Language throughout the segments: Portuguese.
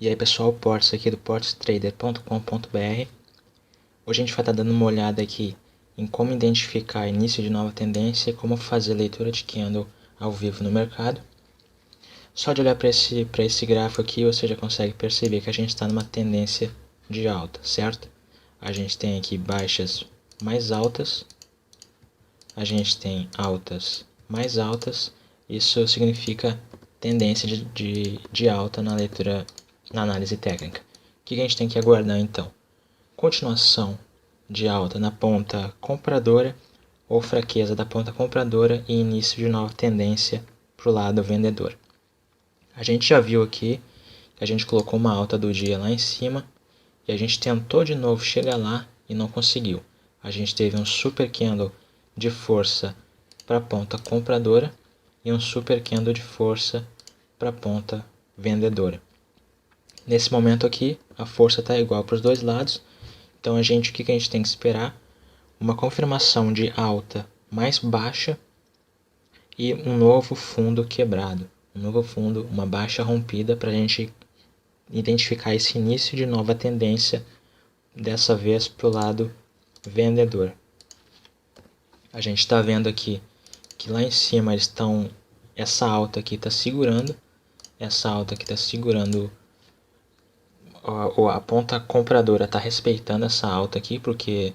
E aí pessoal, Portes aqui do portestrader.com.br. Hoje a gente vai estar dando uma olhada aqui em como identificar início de nova tendência e como fazer leitura de candle ao vivo no mercado. Só de olhar para esse gráfico aqui você já consegue perceber que a gente está numa tendência de alta, certo? A gente tem aqui baixas mais altas, a gente tem altas mais altas, isso significa tendência de alta na leitura, na análise técnica. O que a gente tem que aguardar então? Continuação de alta na ponta compradora ou fraqueza da ponta compradora e início de nova tendência para o lado vendedor. A gente já viu aqui que a gente colocou uma alta do dia lá em cima e a gente tentou de novo chegar lá e não conseguiu. A gente teve um super candle de força para a ponta compradora e um super candle de força para a ponta vendedora. Nesse momento aqui, a força está igual para os dois lados, então o que a gente tem que esperar? Uma confirmação de alta mais baixa e um novo fundo quebrado, um novo fundo, uma baixa rompida para a gente identificar esse início de nova tendência, dessa vez para o lado vendedor. A gente está vendo aqui que lá em cima eles estão, essa alta aqui está segurando, a ponta compradora está respeitando essa alta aqui, porque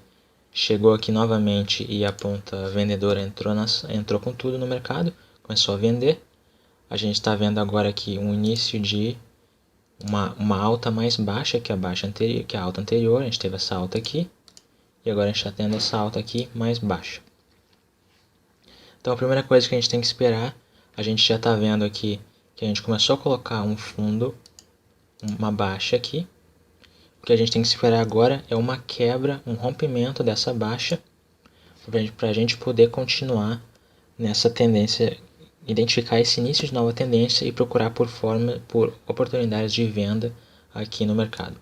chegou aqui novamente e a ponta vendedora entrou com tudo no mercado, começou a vender. A gente está vendo agora aqui um início de uma alta mais baixa que a alta anterior. A gente teve essa alta aqui e agora a gente está tendo essa alta aqui mais baixa. Então a primeira coisa que a gente tem que esperar, a gente já está vendo aqui que a gente começou a colocar um fundo, uma baixa aqui. O que a gente tem que esperar agora é uma quebra, um rompimento dessa baixa, para a gente poder continuar nessa tendência, identificar esse início de nova tendência e procurar por oportunidades de venda aqui no mercado.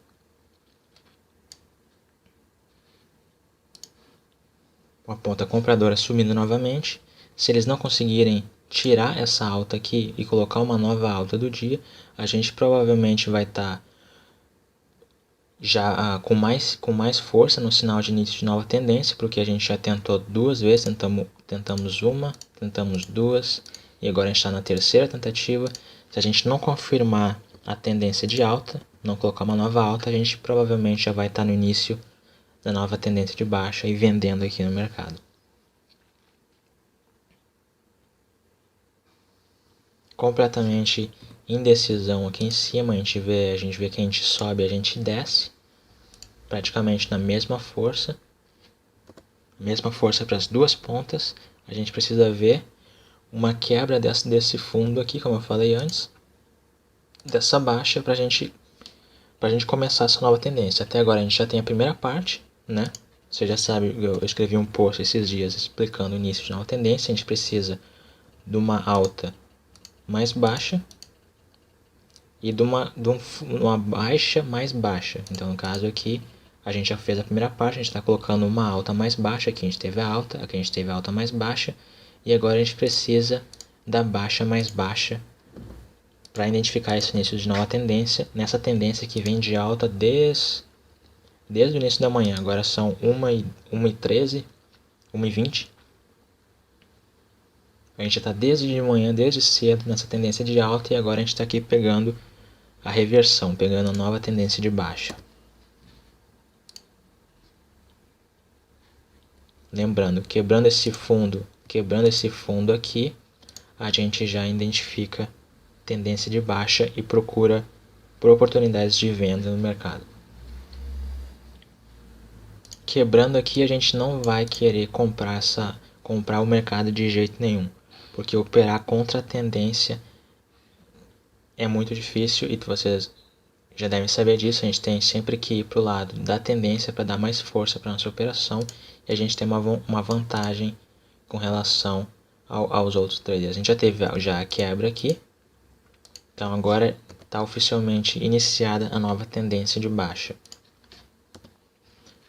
A ponta compradora subindo novamente. Se eles não conseguirem tirar essa alta aqui e colocar uma nova alta do dia, a gente provavelmente vai estar já com mais força no sinal de início de nova tendência, porque a gente já tentou duas vezes, tentamos uma, tentamos duas, e agora a gente está na terceira tentativa. Se a gente não confirmar a tendência de alta, não colocar uma nova alta, a gente provavelmente já vai estar no início da nova tendência de baixa e vendendo aqui no mercado. Completamente indecisão aqui em cima, a gente vê que a gente sobe, a gente desce, praticamente na mesma força para as duas pontas. A gente precisa ver uma quebra desse fundo aqui, como eu falei antes, dessa baixa, para a gente começar essa nova tendência. Até agora a gente já tem a primeira parte, né? Você já sabe, eu escrevi um post esses dias explicando o início de nova tendência. A gente precisa de uma alta mais baixa e de uma baixa mais baixa. Então no caso aqui a gente já fez a primeira parte, a gente está colocando uma alta mais baixa, aqui a gente teve a alta, aqui a gente teve a alta mais baixa, e agora a gente precisa da baixa mais baixa para identificar esse início de nova tendência, nessa tendência que vem de alta desde o início da manhã. Agora são 1h13, 1h20. A gente está desde de manhã, desde cedo, nessa tendência de alta, e agora a gente está aqui pegando a reversão, pegando a nova tendência de baixa. Lembrando, quebrando esse fundo aqui, a gente já identifica tendência de baixa e procura por oportunidades de venda no mercado. Quebrando aqui, a gente não vai querer comprar o mercado de jeito nenhum, porque operar contra a tendência é muito difícil e vocês já devem saber disso. A gente tem sempre que ir para o lado da tendência para dar mais força para a nossa operação, e a gente tem uma vantagem com relação aos outros traders. A gente já teve a quebra aqui, então agora está oficialmente iniciada a nova tendência de baixa.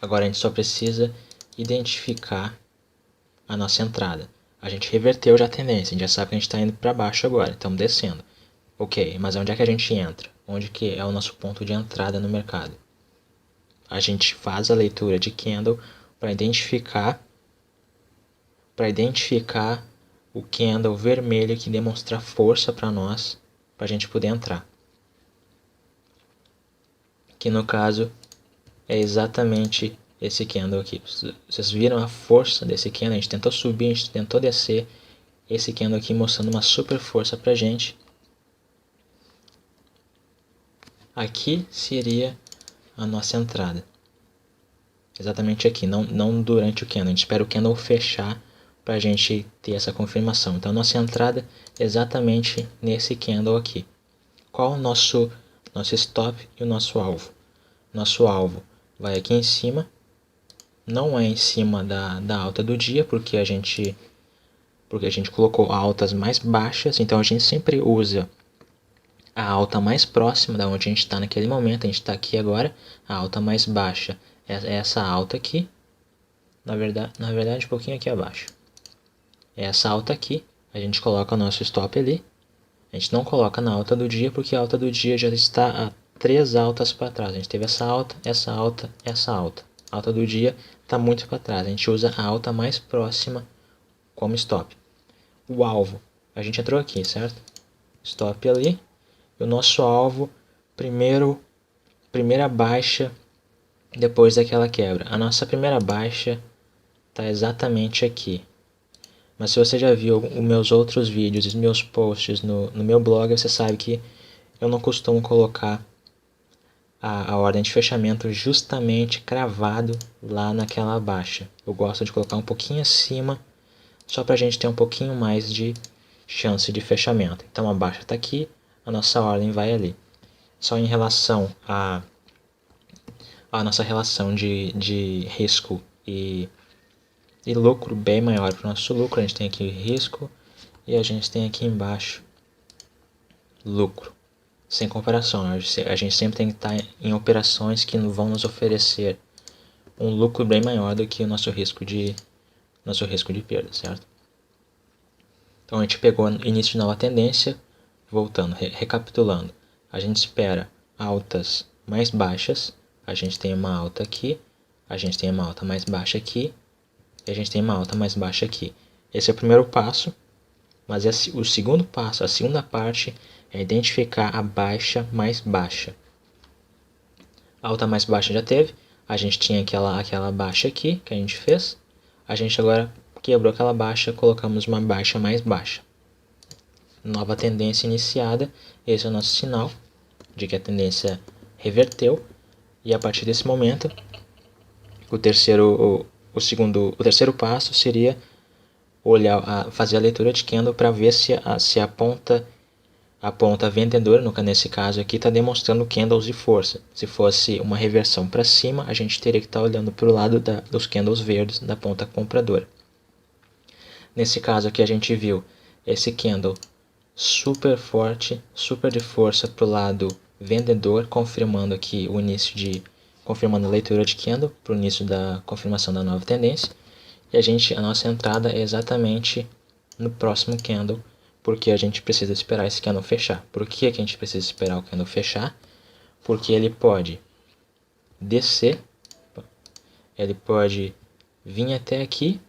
Agora a gente só precisa identificar a nossa entrada. A gente reverteu já a tendência, a gente já sabe que a gente está indo para baixo agora, estamos descendo. Ok, mas onde é que a gente entra? onde que é o nosso ponto de entrada no mercado. A gente faz a leitura de candle para identificar o candle vermelho que demonstra força para nós, para a gente poder entrar. Que no caso é exatamente esse candle aqui. Vocês viram a força desse candle? A gente tentou subir, a gente tentou descer. Esse candle aqui mostrando uma super força pra gente. Aqui seria a nossa entrada. Exatamente aqui, não durante o candle. A gente espera o candle fechar pra gente ter essa confirmação. Então a nossa entrada é exatamente nesse candle aqui. Qual o nosso stop e o nosso alvo? Nosso alvo vai aqui em cima. Não é em cima da alta do dia, porque a gente colocou altas mais baixas, então a gente sempre usa a alta mais próxima da onde a gente está naquele momento. A gente está aqui agora, a alta mais baixa é essa alta aqui, na verdade um pouquinho aqui abaixo. É essa alta aqui, a gente coloca o nosso stop ali. A gente não coloca na alta do dia, porque a alta do dia já está a 3 altas para trás. A gente teve essa alta, essa alta, essa alta. A alta do dia está muito para trás. A gente usa a alta mais próxima como stop. O alvo, a gente entrou aqui, certo? Stop ali. E o nosso alvo, primeira baixa depois daquela quebra. A nossa primeira baixa está exatamente aqui. Mas se você já viu os meus outros vídeos, os meus posts no meu blog, você sabe que eu não costumo colocar a ordem de fechamento justamente cravado lá naquela baixa. Eu gosto de colocar um pouquinho acima, só para a gente ter um pouquinho mais de chance de fechamento. Então a baixa está aqui, a nossa ordem vai ali. Só em relação a nossa relação de risco e lucro bem maior para o nosso lucro. A gente tem aqui risco e a gente tem aqui embaixo lucro. Sem comparação, a gente sempre tem que estar em operações que vão nos oferecer um lucro bem maior do que o nosso risco de perda, certo? Então a gente pegou início de nova tendência, voltando, recapitulando. A gente espera altas mais baixas, a gente tem uma alta aqui, a gente tem uma alta mais baixa aqui, e a gente tem uma alta mais baixa aqui. Esse é o primeiro passo, mas o segundo passo, a segunda parte, é identificar a baixa mais baixa. A alta mais baixa já teve, a gente tinha aquela baixa aqui que a gente fez, a gente agora quebrou aquela baixa, colocamos uma baixa mais baixa. Nova tendência iniciada, esse é o nosso sinal de que a tendência reverteu, e a partir desse momento, o terceiro passo seria fazer a leitura de candle para ver se a ponta vendedora, nesse caso aqui, está demonstrando candles de força. Se fosse uma reversão para cima, a gente teria que estar olhando para o lado dos candles verdes da ponta compradora. Nesse caso aqui a gente viu esse candle super forte, super de força para o lado vendedor, confirmando aqui confirmando a leitura de candle para o início da confirmação da nova tendência. E a nossa entrada é exatamente no próximo candle, porque a gente precisa esperar esse candle fechar. Por que a gente precisa esperar o candle fechar? Porque ele pode descer, ele pode vir até aqui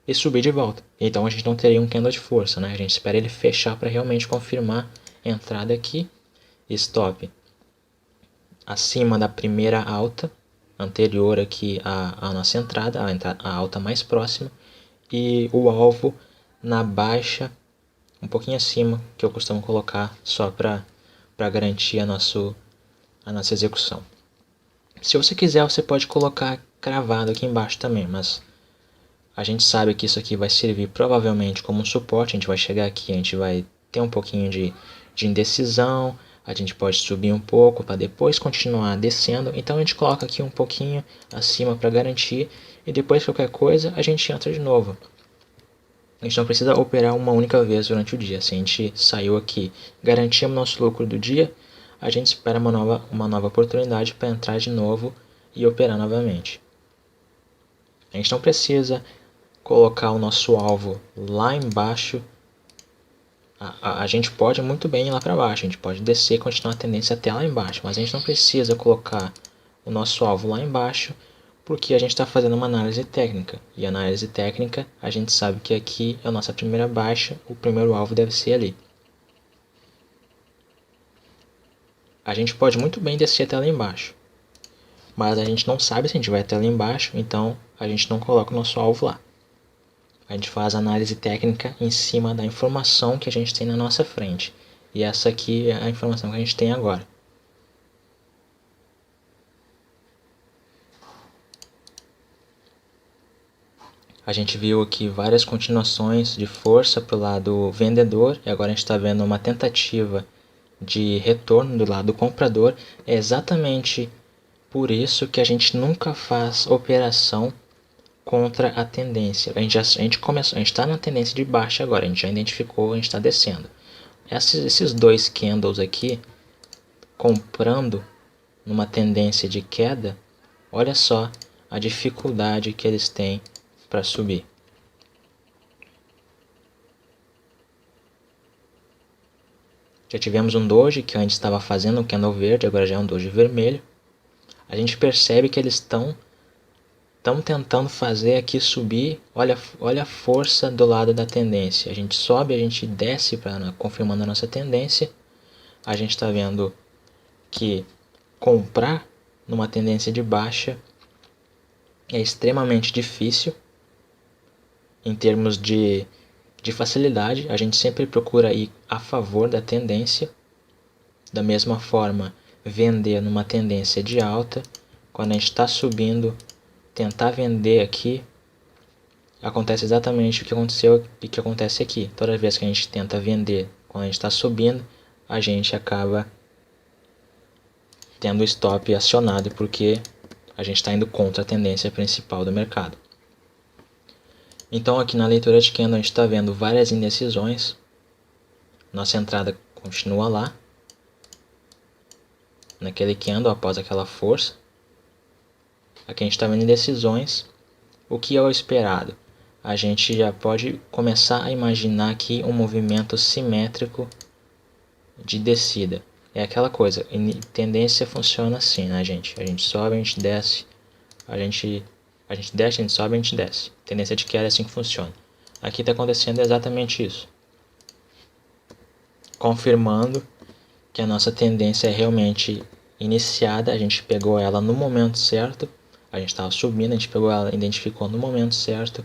e subir de volta. Então a gente não teria um candle de força, né? A gente espera ele fechar para realmente confirmar a entrada aqui. Stop acima da primeira alta anterior aqui à nossa entrada, a alta mais próxima, e o alvo na baixa um pouquinho acima, que eu costumo colocar só para garantir a nossa execução. Se você quiser, você pode colocar cravado aqui embaixo também, mas a gente sabe que isso aqui vai servir provavelmente como um suporte. A gente vai chegar aqui, a gente vai ter um pouquinho de indecisão, a gente pode subir um pouco para depois continuar descendo. Então a gente coloca aqui um pouquinho acima para garantir, e depois qualquer coisa a gente entra de novo. A gente não precisa operar uma única vez durante o dia. Se a gente saiu aqui, garantimos nosso lucro do dia, a gente espera uma nova oportunidade para entrar de novo e operar novamente. A gente não precisa colocar o nosso alvo lá embaixo A gente pode muito bem ir lá para baixo, a gente pode descer e continuar a tendência até lá embaixo, mas a gente não precisa colocar o nosso alvo lá embaixo, porque a gente está fazendo uma análise técnica. E análise técnica, a gente sabe que aqui é a nossa primeira baixa, o primeiro alvo deve ser ali. A gente pode muito bem descer até lá embaixo, mas a gente não sabe se a gente vai até lá embaixo, então a gente não coloca o nosso alvo lá. A gente faz análise técnica em cima da informação que a gente tem na nossa frente. E essa aqui é a informação que a gente tem agora. A gente viu aqui várias continuações de força para o lado vendedor e agora a gente está vendo uma tentativa de retorno do lado comprador. É exatamente por isso que a gente nunca faz operação contra a tendência. A gente está na tendência de baixa agora, a gente já identificou, a gente está descendo. Esses dois candles aqui, comprando numa tendência de queda, olha só a dificuldade que eles têm para subir. Já tivemos um doji que antes estava fazendo um candle verde, agora já é um doji vermelho. A gente percebe que eles estão tentando fazer aqui subir. Olha a força do lado da tendência. A gente sobe, a gente desce confirmando a nossa tendência. A gente está vendo que comprar numa tendência de baixa é extremamente difícil em termos de facilidade. A gente sempre procura ir a favor da tendência. Da mesma forma, vender numa tendência de alta, quando a gente está subindo, tentar vender aqui, acontece exatamente o que aconteceu e que acontece aqui. Toda vez que a gente tenta vender quando a gente está subindo, a gente acaba tendo o stop acionado porque a gente está indo contra a tendência principal do mercado. Então aqui na leitura de candle a gente está vendo várias indecisões. Nossa entrada continua lá, naquele candle após aquela força. Aqui a gente está vendo indecisões. O que é o esperado? A gente já pode começar a imaginar aqui um movimento simétrico de descida. É aquela coisa, tendência funciona assim, né, gente? A gente sobe, a gente desce, a gente desce, a gente sobe, a gente desce. Tendência de queda é assim que funciona. Aqui está acontecendo exatamente isso. Confirmando que a nossa tendência é realmente iniciada, a gente pegou ela no momento certo, a gente estava subindo, a gente pegou ela, identificou no momento certo,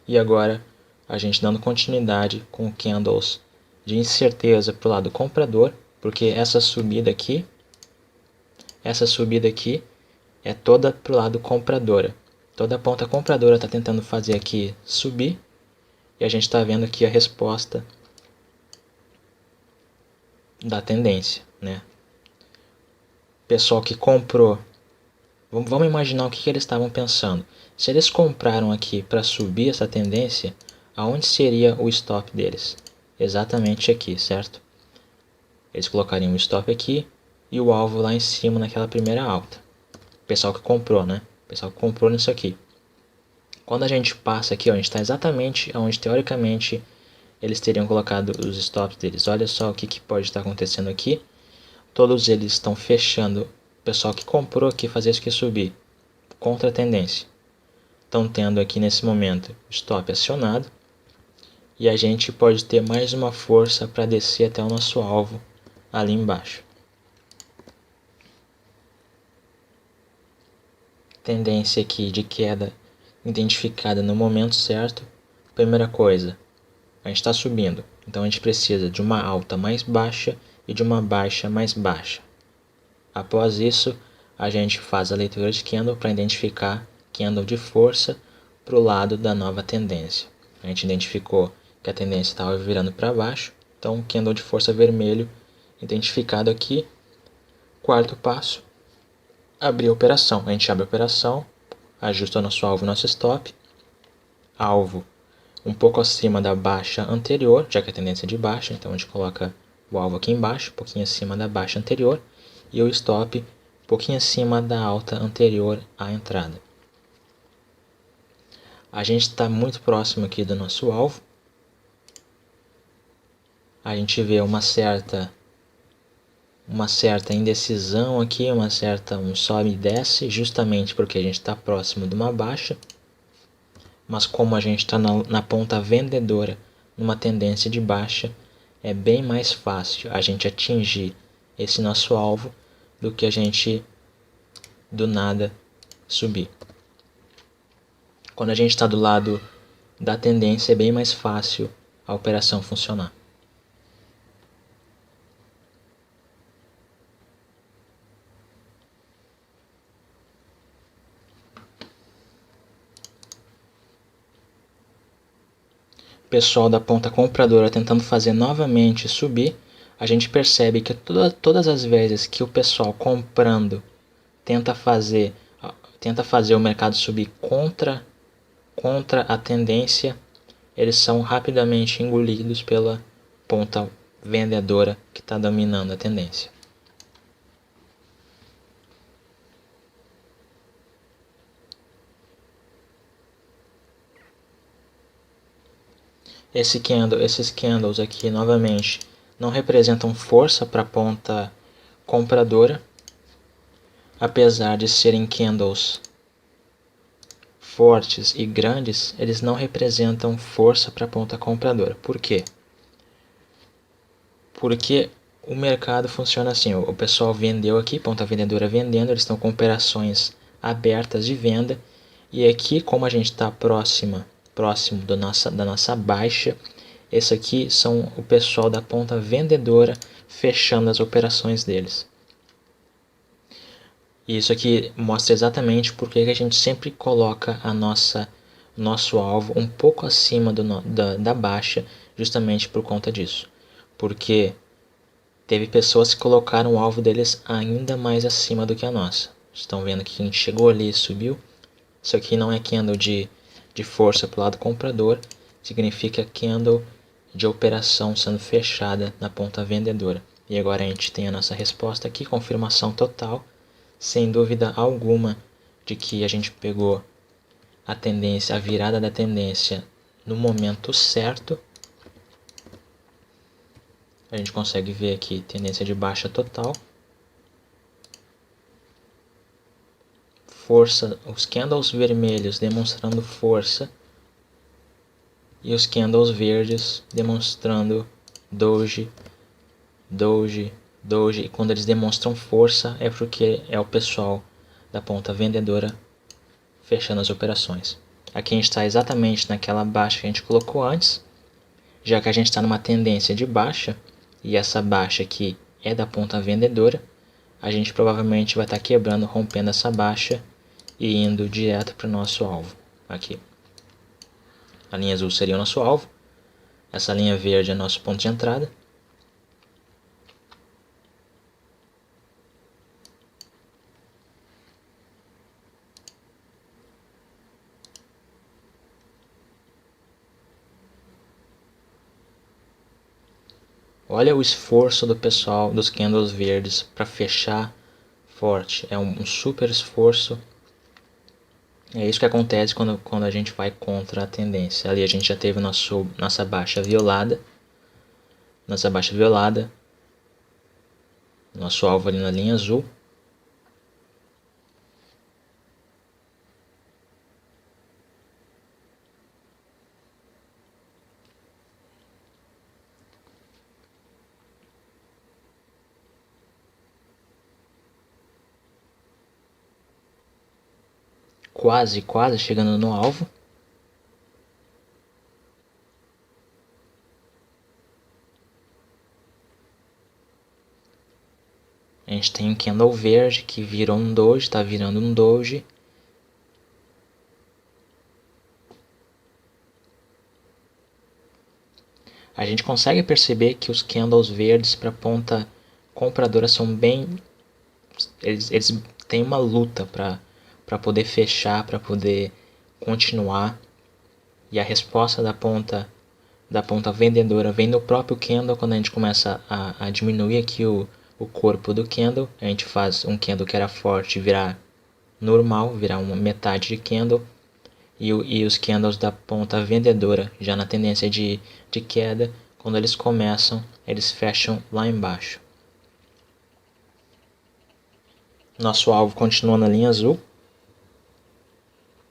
e agora a gente dando continuidade com candles de incerteza para o lado comprador, porque essa subida aqui é toda para o lado compradora. Toda a ponta compradora está tentando fazer aqui subir, e a gente está vendo aqui a resposta da tendência, né? Pessoal que comprou, vamos imaginar o que eles estavam pensando. Se eles compraram aqui para subir essa tendência, aonde seria o stop deles? Exatamente aqui, certo? Eles colocariam o stop aqui e o alvo lá em cima naquela primeira alta. Pessoal que comprou, né? Pessoal que comprou nisso aqui. Quando a gente passa aqui, ó, a gente está exatamente onde teoricamente eles teriam colocado os stops deles. Olha só o que pode estar acontecendo aqui. Todos eles estão fechando. O pessoal que comprou aqui fazer isso aqui subir contra a tendência. Estão tendo aqui nesse momento stop acionado. E a gente pode ter mais uma força para descer até o nosso alvo ali embaixo. Tendência aqui de queda identificada no momento certo. Primeira coisa, a gente está subindo. Então a gente precisa de uma alta mais baixa e de uma baixa mais baixa. Após isso, a gente faz a leitura de candle para identificar candle de força para o lado da nova tendência. A gente identificou que a tendência estava virando para baixo, então candle de força vermelho identificado aqui. Quarto passo, abrir a operação. A gente abre a operação, ajusta o nosso alvo e nosso stop. Alvo um pouco acima da baixa anterior, já que a tendência é de baixa, então a gente coloca o alvo aqui embaixo, um pouquinho acima da baixa anterior, e o stop um pouquinho acima da alta anterior à entrada. A gente está muito próximo aqui do nosso alvo. a gente vê uma certa indecisão aqui, um sobe e desce, justamente porque a gente está próximo de uma baixa. Mas como a gente está na ponta vendedora, numa tendência de baixa, é bem mais fácil a gente atingir esse nosso alvo do que a gente do nada subir. Quando a gente está do lado da tendência, é bem mais fácil a operação funcionar. Pessoal da ponta compradora tentando fazer novamente subir, a gente percebe que todas as vezes que o pessoal comprando tenta fazer o mercado subir contra a tendência, eles são rapidamente engolidos pela ponta vendedora que está dominando a tendência. Esses candles aqui novamente não representam força para a ponta compradora, apesar de serem candles fortes e grandes, eles não representam força para a ponta compradora. Por quê? Porque o mercado funciona assim, o pessoal vendeu aqui, ponta vendedora vendendo, eles estão com operações abertas de venda, e aqui, como a gente está próximo da nossa baixa, esse aqui são o pessoal da ponta vendedora fechando as operações deles. E isso aqui mostra exatamente porque a gente sempre coloca nosso alvo um pouco acima da baixa, justamente por conta disso. Porque teve pessoas que colocaram o alvo deles ainda mais acima do que a nossa. Estão vendo que a gente chegou ali e subiu. Isso aqui não é candle de força para o lado comprador, significa candle de operação sendo fechada na ponta vendedora. E agora a gente tem a nossa resposta aqui, confirmação total, sem dúvida alguma de que a gente pegou a tendência, a virada da tendência no momento certo. A gente consegue ver aqui tendência de baixa total. Força, os candles vermelhos demonstrando força e os candles verdes demonstrando doji. E quando eles demonstram força é porque é o pessoal da ponta vendedora fechando as operações. Aqui a gente está exatamente naquela baixa que a gente colocou antes, já que a gente está numa tendência de baixa e essa baixa aqui é da ponta vendedora, a gente provavelmente vai estar quebrando, rompendo essa baixa e indo direto para o nosso alvo. Aqui a linha azul seria o nosso alvo, essa linha verde é nosso ponto de entrada. Olha o esforço do pessoal dos candles verdes para fechar forte, é um super esforço. É isso que acontece quando a gente vai contra a tendência. Ali a gente já teve nossa baixa violada. Nosso alvo ali na linha azul. Quase chegando no alvo. A gente tem um candle verde que virou um doji, está virando um doji. A gente consegue perceber que os candles verdes para a ponta compradora são bem... Eles têm uma luta para poder fechar, para poder continuar. E a resposta da ponta vendedora vem no próprio candle. Quando a gente começa a diminuir aqui o corpo do candle, a gente faz um candle que era forte virar normal, virar uma metade de candle, e os candles da ponta vendedora já na tendência de queda quando eles começam, eles fecham lá embaixo. Nosso alvo continua na linha azul.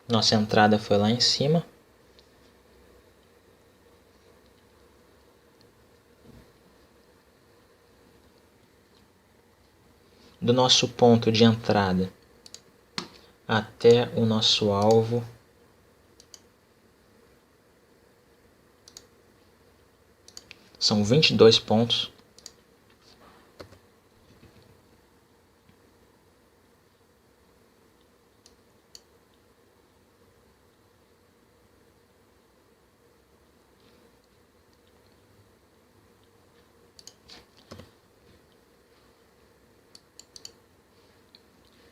Nossa entrada foi lá em cima. Do nosso ponto de entrada até o nosso alvo, são 22 pontos.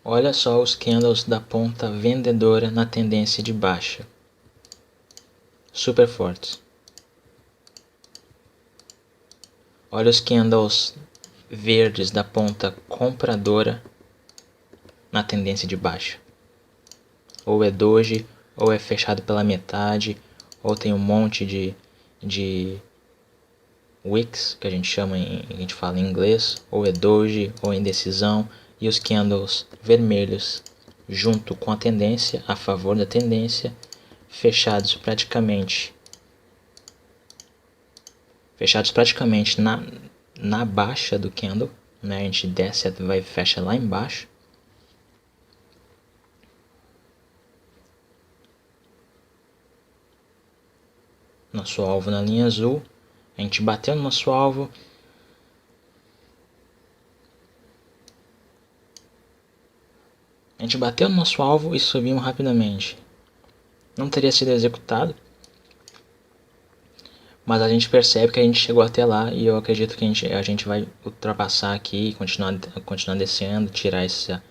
Olha só os candles da ponta vendedora na tendência de baixa. Super fortes. Olha os candles verdes da ponta compradora na tendência de baixa. Ou é doji, ou é fechado pela metade, ou tem um monte de wicks, que a gente chama, a gente fala em inglês, ou é doji, ou é indecisão. E os candles vermelhos junto com a tendência, a favor da tendência, fechados praticamente na baixa do candle, né? A gente desce, vai e fecha lá embaixo. Nosso alvo na linha azul, a gente bateu no nosso alvo. A gente bateu no nosso alvo e subimos rapidamente. Não teria sido executado, mas a gente percebe que a gente chegou até lá e eu acredito que a gente vai ultrapassar aqui, continuar descendo, tirar essa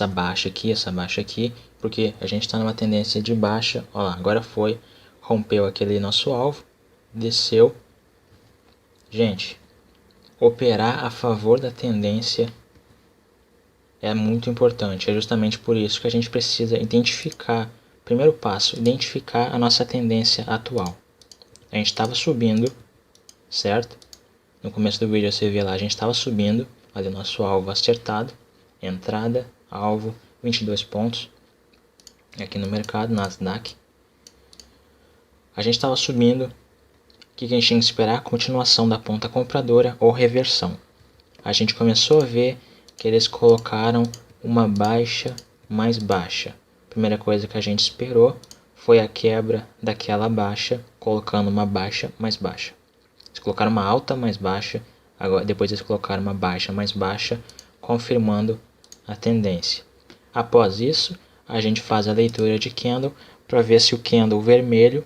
baixa aqui, porque a gente está numa tendência de baixa. Olha lá, agora foi, rompeu aquele nosso alvo, desceu. Gente, operar a favor da tendência é muito importante. É justamente por isso que a gente precisa identificar, primeiro passo, identificar a nossa tendência atual. A gente estava subindo, certo? No começo do vídeo você vê lá, a gente estava subindo, olha o nosso alvo acertado, entrada, alvo, 22 pontos, aqui no mercado, Nasdaq. A gente estava subindo, o que a gente tinha que esperar? Continuação da ponta compradora ou reversão. A gente começou a ver que eles colocaram uma baixa mais baixa. Primeira coisa que a gente esperou foi a quebra daquela baixa, colocando uma baixa mais baixa. Eles colocaram uma alta mais baixa, agora, depois eles colocaram uma baixa mais baixa, confirmando a tendência. Após isso, a gente faz a leitura de candle para ver se o candle vermelho,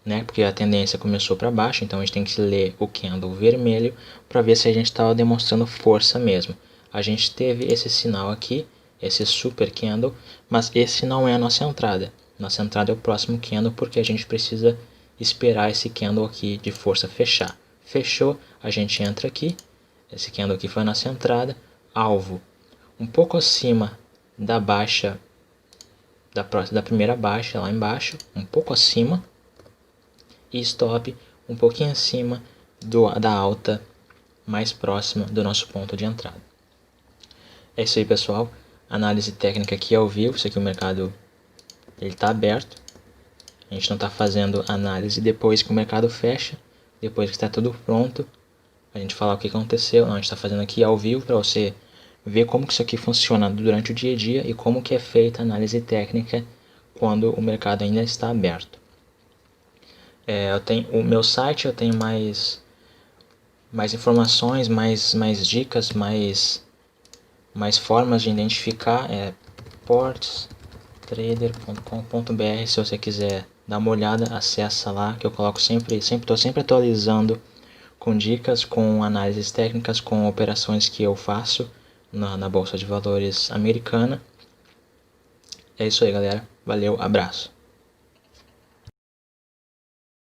né, porque a tendência começou para baixo, então a gente tem que ler o candle vermelho para ver se a gente estava demonstrando força mesmo. A gente teve esse sinal aqui, esse super candle, mas esse não é a nossa entrada. Nossa entrada é o próximo candle, porque a gente precisa esperar esse candle aqui de força fechar. Fechou, a gente entra aqui. Esse candle aqui foi a nossa entrada. Alvo um pouco acima da baixa, da primeira baixa lá embaixo, um pouco acima. E stop um pouquinho acima da alta mais próxima do nosso ponto de entrada. É isso aí, pessoal. Análise técnica aqui ao vivo. Isso aqui o mercado ele está aberto. A gente não está fazendo análise depois que o mercado fecha, depois que está tudo pronto, a gente falar o que aconteceu. Não, a gente está fazendo aqui ao vivo para você ver como que isso aqui funciona durante o dia a dia e como que é feita a análise técnica quando o mercado ainda está aberto. Eu tenho o meu site, eu tenho mais informações, mais dicas, mais formas de identificar, portstrader.com.br. Se você quiser dar uma olhada, acessa lá, que eu coloco estou sempre atualizando com dicas, com análises técnicas, com operações que eu faço na Bolsa de Valores americana. É isso aí, galera. Valeu, abraço.